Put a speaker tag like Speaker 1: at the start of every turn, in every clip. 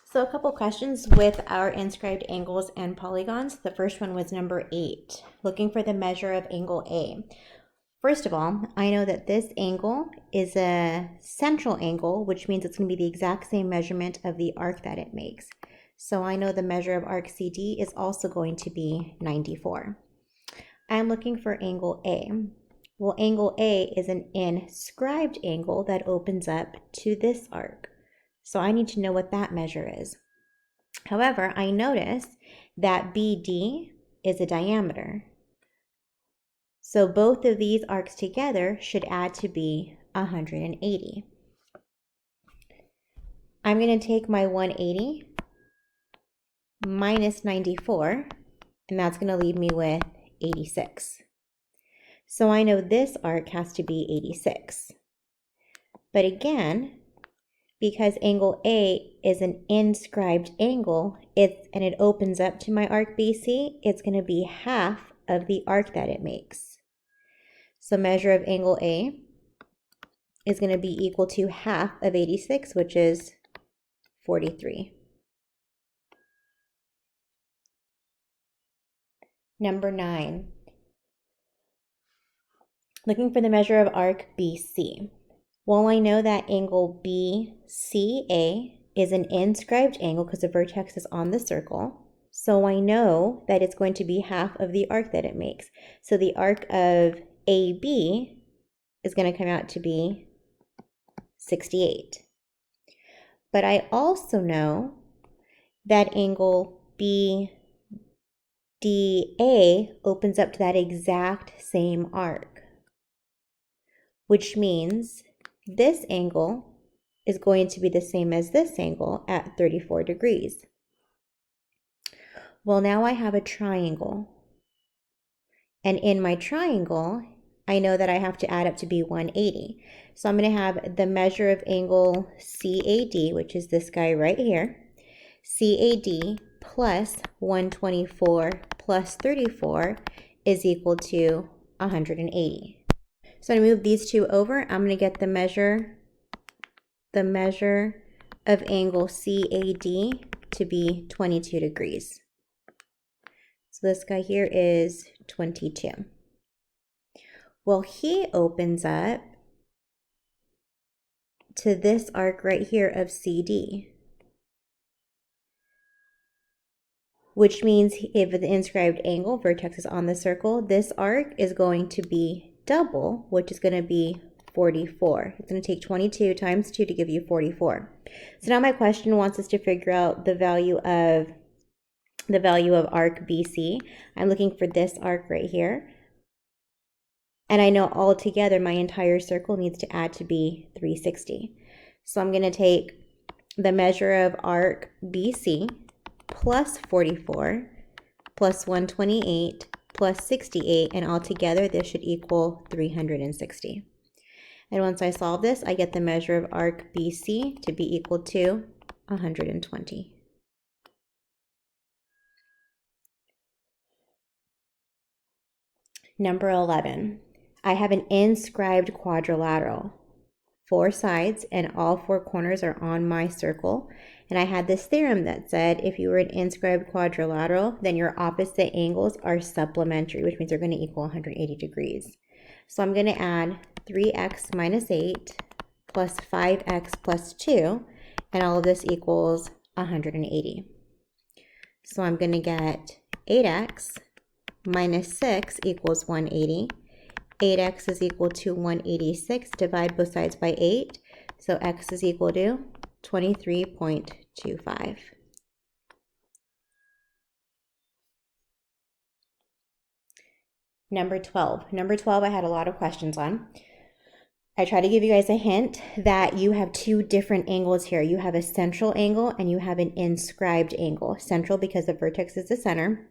Speaker 1: So a couple questions with our inscribed angles and polygons. The first one was number 8, looking for the measure of angle A. First of all, I know that this angle is a central angle, which means it's going to be the exact same measurement of the arc that it makes. So I know the measure of arc CD is also going to be 94. I'm looking for angle A. Well, angle A is an inscribed angle that opens up to this arc. So I need to know what that measure is. However, I notice that BD is a diameter. So both of these arcs together should add to be 180. I'm going to take my 180 minus 94, and that's going to leave me with 86. So I know this arc has to be 86. But again, because angle A is an inscribed angle, and it opens up to my arc BC, it's going to be half of the arc that it makes. So measure of angle A is going to be equal to half of 86, which is 43. Number 9, looking for the measure of arc BC. Well, I know that angle BCA is an inscribed angle because the vertex is on the circle. So I know that it's going to be half of the arc that it makes. So the arc of AB is going to come out to be 68. But I also know that angle BDA opens up to that exact same arc, which means this angle is going to be the same as this angle at 34 degrees. Well, now I have a triangle. And in my triangle, I know that I have to add up to be 180. So I'm going to have the measure of angle CAD, which is this guy right here. CAD plus 124 plus 34 is equal to 180. So to move these two over, I'm going to get the measure of angle CAD to be 22 degrees. So this guy here is 22. Well, he opens up to this arc right here of CD, which means if the inscribed angle vertex is on the circle, this arc is going to be double, which is going to be 44. It's going to take 22 times 2 to give you 44. So now my question wants us to figure out the value of arc BC. I'm looking for this arc right here. And I know altogether my entire circle needs to add to be 360. So I'm going to take the measure of arc BC plus 44 plus 128 plus 68, and altogether this should equal 360. And once I solve this, I get the measure of arc BC to be equal to 120. Number 11, I have an inscribed quadrilateral. 4 sides and all 4 corners are on my circle. And I had this theorem that said if you were an inscribed quadrilateral, then your opposite angles are supplementary, which means they're going to equal 180 degrees. So I'm going to add 3x minus 8 plus 5x plus 2, and all of this equals 180. So I'm going to get 8x minus 6 equals 180. 8x is equal to 186. Divide both sides by 8. So x is equal to 23.25. Number 12. Number 12 I had a lot of questions on. I try to give you guys a hint that you have 2 different angles here. You have a central angle and you have an inscribed angle. Central because the vertex is the center,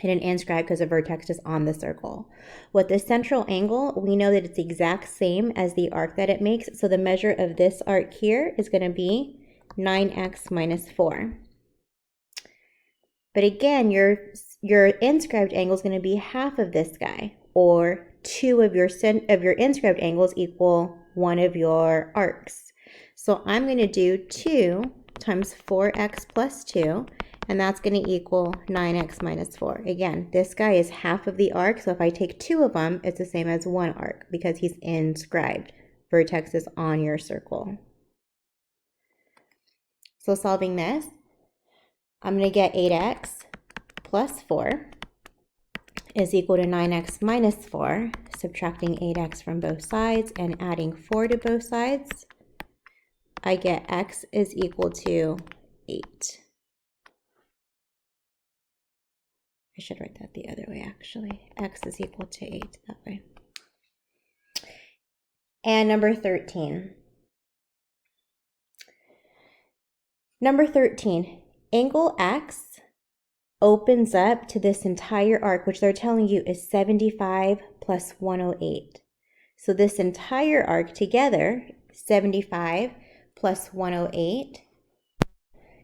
Speaker 1: and an inscribed because the vertex is on the circle. With the central angle, we know that it's the exact same as the arc that it makes. So the measure of this arc here is going to be 9x minus 4. But again, your inscribed angle is going to be half of this guy, or 2 of your inscribed angles equal 1 of your arcs. So I'm going to do 2 times 4x plus 2, and that's going to equal 9x minus 4. Again, this guy is half of the arc, so if I take 2 of them, it's the same as 1 arc because he's inscribed. Vertex is on your circle. So solving this, I'm going to get 8x plus 4 is equal to 9x minus 4, subtracting 8x from both sides and adding 4 to both sides. I get x is equal to 8. I should write that the other way, actually. X is equal to 8 that way. And number 13. Number 13, angle X opens up to this entire arc, which they're telling you is 75 plus 108. So this entire arc together, 75 plus 108,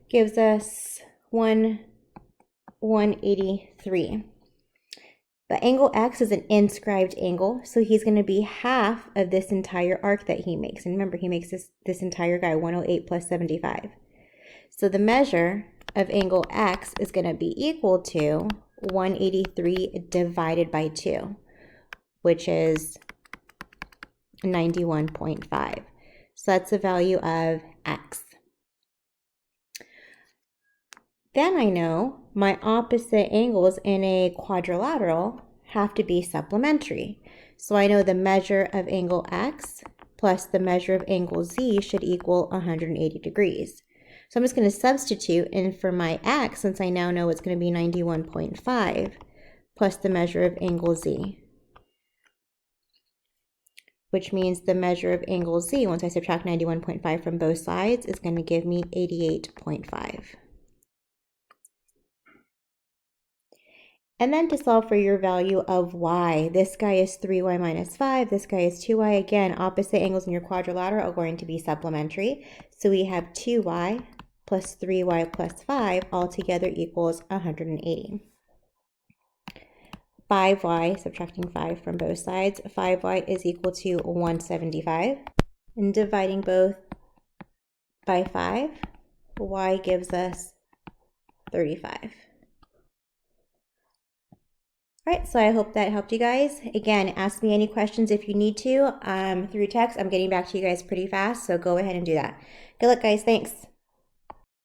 Speaker 1: gives us 183. But angle X is an inscribed angle, so he's going to be half of this entire arc that he makes. And remember, he makes this entire guy 108 plus 75. So the measure of angle X is going to be equal to 183 divided by 2, which is 91.5. So that's the value of X. Then I know my opposite angles in a quadrilateral have to be supplementary. So I know the measure of angle X plus the measure of angle Z should equal 180 degrees. So I'm just going to substitute in for my X, since I now know it's going to be 91.5, plus the measure of angle Z, which means the measure of angle Z, once I subtract 91.5 from both sides, is going to give me 88.5. And then to solve for your value of y, this guy is 3y minus 5, this guy is 2y. Again, opposite angles in your quadrilateral are going to be supplementary. So we have 2y plus 3y plus 5 all together equals 180. 5y, subtracting 5 from both sides, 5y is equal to 175. And dividing both by 5, y gives us 35. All right, so I hope that helped you guys. Again, ask me any questions if you need to through text. I'm getting back to you guys pretty fast, so go ahead and do that. Good luck, guys. Thanks.